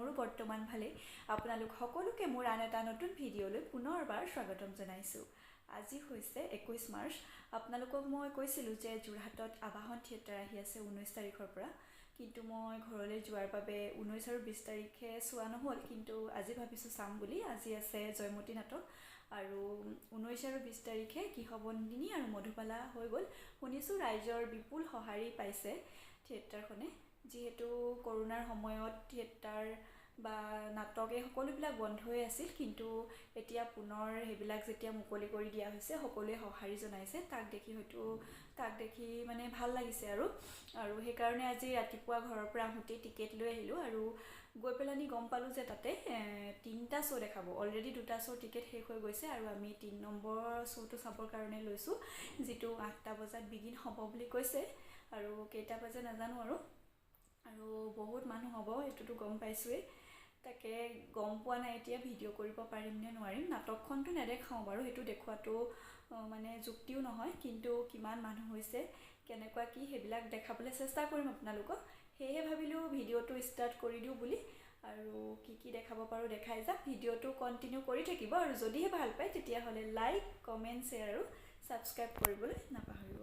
মোৰো বৰ্তমান ভালে আপোনালোক সকলোকে মোৰ আন এটা নতুন ভিডিঅ'লৈ পুনৰবাৰ স্বাগতম জনাইছোঁ আজি হৈছে 21 মাৰ্চ আপোনালোকক মই কৈছিলোঁ যে যোৰহাটত আবাহন থিয়েটাৰ আহি আছে 19 তাৰিখৰ পৰা কিন্তু মই ঘৰলৈ যোৱাৰ বাবে 19 আৰু 20 তাৰিখে চোৱা নহ'ল কিন্তু আজি ভাবিছোঁ চাম বুলি আজি আছে জয়মতী নাটক আৰু 19 আৰু 20 তাৰিখে গৃহবন্দিনী আৰু মধুবালা হৈ গ'ল শুনিছোঁ ৰাইজৰ বিপুল সঁহাৰি পাইছে থিয়েটাৰখনে যিহেতু কৰোনাৰ সময়ত থিয়েটাৰ বা নাটক এই সকলোবিলাক বন্ধ হৈ আছিল কিন্তু এতিয়া পুনৰ সেইবিলাক যেতিয়া মুকলি কৰি দিয়া হৈছে সকলোৱে সঁহাৰি জনাইছে তাক দেখি মানে ভাল লাগিছে আৰু সেইকাৰণে আজি ৰাতিপুৱা ঘৰৰ পৰা আহোঁতেই টিকেট লৈ আহিলোঁ আৰু গৈ পেলানি গম পালোঁ যে তাতে 3টা শ্ব' দেখাব অলৰেডি 2টা শ্ব' টিকেট শেষ হৈ গৈছে আৰু আমি 3 নম্বৰ শ্ব'টো চাবৰ কাৰণে লৈছোঁ যিটো 8টা বজাত বিগিন হ'ব বুলি কৈছে আৰু কেইটা বাজে নাজানো আৰু বহুত মানুহ হ'ব এইটোতো গম পাইছোৱেই তাকে গম পোৱা নাই এতিয়া ভিডিঅ' কৰিব পাৰিম নে নোৱাৰিম নাটকখনটো নেদেখাওঁ বাৰু সেইটো দেখুৱাটো মানে যুক্তিও নহয় কিন্তু কিমান মানুহ হৈছে কেনেকুৱা কি সেইবিলাক দেখাবলৈ চেষ্টা কৰিম আপোনালোকক সেয়ে ভাবিলোঁ ভিডিঅ'টো ষ্টাৰ্ট কৰি দিওঁ বুলি আৰু কি দেখাব পাৰোঁ দেখাই যাম ভিডিঅ'টো কণ্টিনিউ কৰি থাকিব আৰু যদিহে ভাল পায় তেতিয়াহ'লে লাইক কমেণ্ট শ্বেয়াৰ আৰু ছাবস্ক্ৰাইব কৰিবলৈ নাপাহৰিব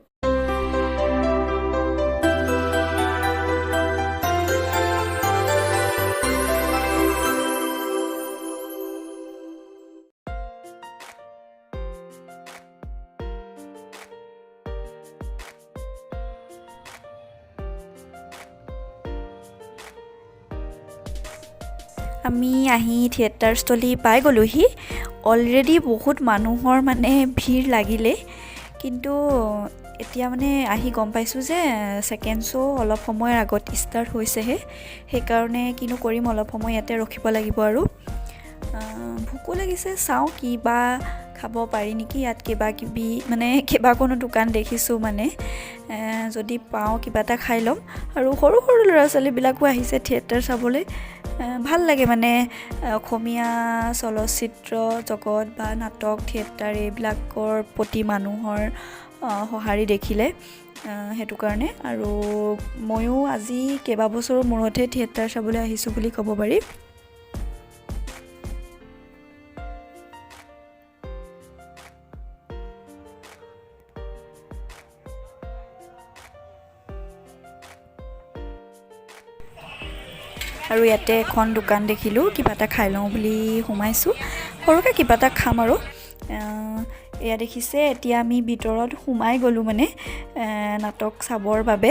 আমি আহি থিয়েটাৰস্থলী পাই গ'লোহি অলৰেডি বহুত মানুহৰ মানে ভিৰ লাগিলে কিন্তু এতিয়া মানে আহি গম পাইছোঁ যে ছেকেণ্ড শ্ব' অলপ সময়ৰ আগত ষ্টাৰ্ট হৈছেহে সেইকাৰণে কিনো কৰিম অলপ সময় ইয়াতে ৰখিব লাগিব আৰু ভোকো লাগিছে চাওঁ কিবা খাব পাৰি নেকি ইয়াত কেইবাখনো দোকান দেখিছোঁ মানে যদি পাওঁ কিবা এটা খাই ল'ম আৰু সৰু ল'ৰা ছোৱালীবিলাকো আহিছে থিয়েটাৰ চাবলৈ ভাল লাগে মানে অসমীয়া চলচ্চিত্ৰ জগত বা নাটক থিয়েটাৰ এইবিলাকৰ প্ৰতি মানুহৰ সঁহাৰি দেখিলে সেইটো কাৰণে আৰু ময়ো আজি কেইবাবছৰৰ মূৰতহে থিয়েটাৰ চাবলৈ আহিছোঁ বুলি ক'ব পাৰি আৰু ইয়াতে এখন দোকান দেখিলোঁ কিবা এটা খাই লওঁ বুলি সোমাইছোঁ সৰুকৈ কিবা এটা খাম আৰু এয়া দেখিছে এতিয়া আমি ভিতৰত সোমাই গ'লোঁ মানে নাটক চাবৰ বাবে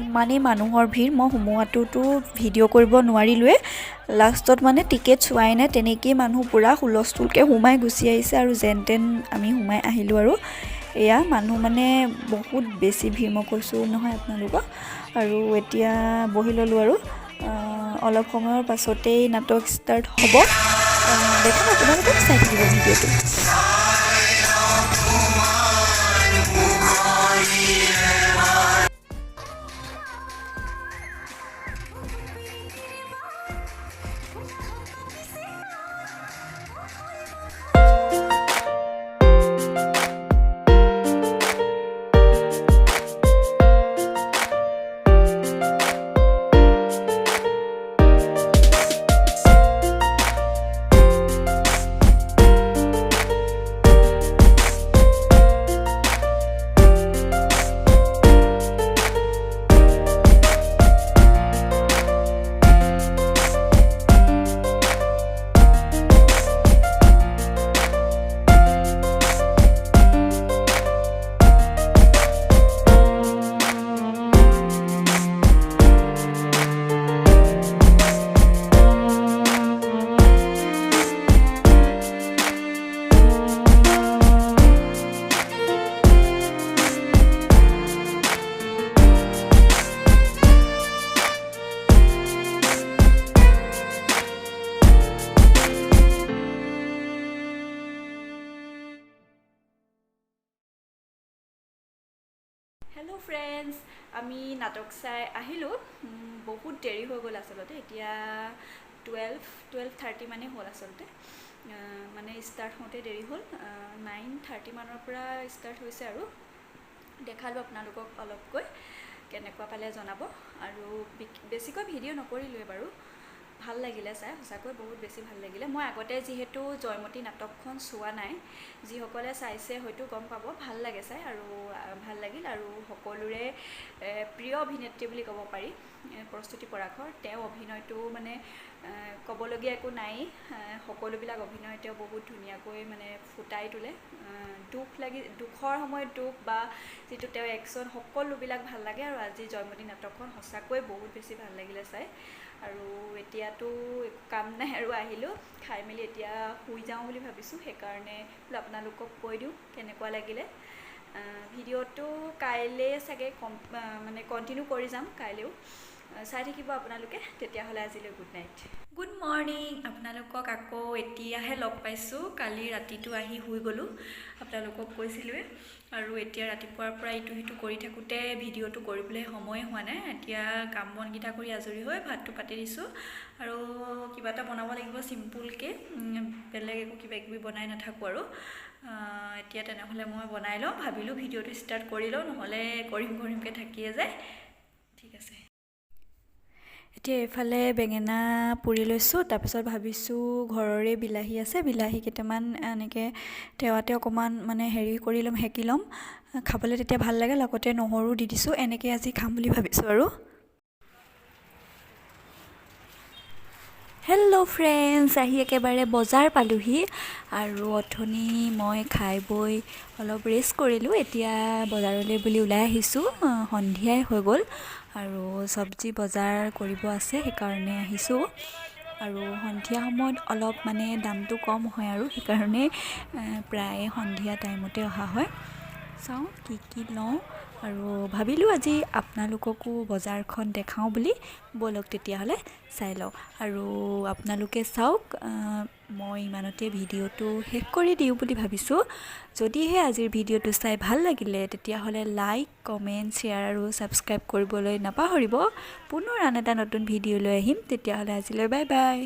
ইমানেই মানুহৰ ভিৰ মই সোমোৱাটোতো ভিডিঅ' কৰিব নোৱাৰিলোৱে লাষ্টত মানে টিকেট চোৱাই নাই তেনেকেই মানুহ পূৰা হুলস্থুলকৈ সোমাই গুচি আহিছে আৰু যেন তেন আমি সোমাই আহিলোঁ আৰু এয়া মানুহ মানে বহুত বেছি ভিৰ মই কৈছোঁ নহয় আপোনালোকক আৰু এতিয়া বহি ল'লোঁ আৰু অলপ সময়ৰ পাছতেই নাটক ষ্টাৰ্ট হ'ব দেখোন আপোনালোকে চাই থাকিব ভিডিঅ'টো হেল্ল' ফ্ৰেণ্ডছ আমি নাটক চাই আহিলোঁ বহুত দেৰি হৈ গ'ল আচলতে এতিয়া 12:30 মানে হ'ল আচলতে মানে ষ্টাৰ্ট হওঁতে দেৰি হ'ল 9:30 মানৰ পৰা ষ্টাৰ্ট হৈছে আৰু দেখালোঁ আপোনালোকক অলপকৈ কেনেকুৱা পালে জনাব আৰু বেছিকৈ ভিডিঅ' নকৰিলোৱে বাৰু ভাল লাগিলে চাই, সঁচাকৈ বহুত বেছি ভাল লাগিলে। মই আগতে যিহেতু জয়মতী নাটকখন চোৱা নাই, যিসকলে চাইছে হয়তো গম পাব, ভাল লাগে চাই আৰু ভাল লাগিল। আৰু সকলোৰে প্ৰিয় অভিনেত্ৰী বুলি ক'ব পাৰি প্ৰস্তুতি পৰাশৰ। তেওঁ অভিনয়টো মানে ক'বলগীয়া একো নাই, সকলোবিলাক অভিনয় তেওঁ বহুত ধুনীয়াকৈ মানে ফুটাই তোলে। দুখৰ সময়ত দুখ বা যিটো তেওঁ একশ্যন, সকলোবিলাক ভাল লাগে। আৰু আজি জয়মতী নাটকখন সঁচাকৈ বহুত বেছি ভাল লাগিলে চাই। আৰু এতিয়াতো একো কাম নাই আৰু আহিলোঁ, খাই মেলি এতিয়া শুই যাওঁ বুলি ভাবিছোঁ। সেইকাৰণে বোলো আপোনালোকক কৈ দিওঁ কেনেকুৱা লাগিলে। ভিডিঅ'টো কাইলৈ চাগে মানে কণ্টিনিউ কৰি যাম, কাইলৈও চাই থাকিব আপোনালোকে। তেতিয়াহ'লে আজিলৈ গুড নাইট। Good morning. আপোনালোকক আকৌ এতিয়াহে লগ পাইছোঁ। কালি ৰাতিটো আহি শুই গ'লোঁ, আপোনালোকক কৈছিলোঁৱে। আৰু এতিয়া ৰাতিপুৱাৰ পৰা ইটো সিটো কৰি থাকোঁতে ভিডিঅ'টো কৰিবলৈ সময়ে হোৱা নাই। এতিয়া কাম বনকেইটা কৰি আজৰি হৈ ভাতটো পাতি দিছোঁ। আৰু কিবা এটা বনাব লাগিব চিম্পুলকৈ, বেলেগ একো কিবা কিবি বনাই নাথাকোঁ আৰু। এতিয়া তেনেহ'লে মই বনাই লওঁ। ভাবিলোঁ ভিডিঅ'টো ষ্টাৰ্ট কৰি লওঁ, নহ'লে কৰিমকৈ থাকিয়ে যায়। ঠিক আছে। এতিয়া এইফালে বেঙেনা পুৰি লৈছোঁ। তাৰপিছত ভাবিছোঁ ঘৰৰে বিলাহী আছে, বিলাহী কেইটামান এনেকৈ টেৱাতে অকণমান মানে কৰি ল'ম, সেকি ল'ম, খাবলৈ তেতিয়া ভাল লাগে। লগতে নহৰু দি দিছোঁ। এনেকৈ আজি খাম বুলি ভাবিছোঁ আৰু। হেল্ল' ফ্ৰেণ্ডছ, আহি একেবাৰে বজাৰ পালোহি। আৰু অথনি মই খাই বৈ অলপ ৰেষ্ট কৰিলোঁ। এতিয়া বজাৰলৈ বুলি ওলাই আহিছোঁ। সন্ধিয়াই হৈ গ'ল আৰু চব্জি বজাৰ কৰিব আছে, সেইকাৰণে আহিছোঁ। আৰু সন্ধিয়া সময়ত অলপ মানে দামটো কম হয় আৰু সেইকাৰণে প্ৰায় সন্ধিয়া টাইমতে অহা হয়। চাওঁ কি লওঁ। আৰু ভাবিলোঁ আজি আপোনালোককো বজাৰখন দেখাওঁ বুলি। ব'লক তেতিয়াহ'লে চাই লওঁ। আৰু আপোনালোকে চাওক, মই ইমানতে ভিডিঅ'টো শেষ কৰি দিওঁ বুলি ভাবিছোঁ। যদিহে আজিৰ ভিডিঅ'টো চাই ভাল লাগিলে, তেতিয়াহ'লে লাইক, কমেণ্ট, শ্বেয়াৰ আৰু ছাবস্ক্ৰাইব কৰিবলৈ নাপাহৰিব। পুনৰ আন এটা নতুন ভিডিঅ' লৈ আহিম। তেতিয়াহ'লে আজিলৈ বাই বাই।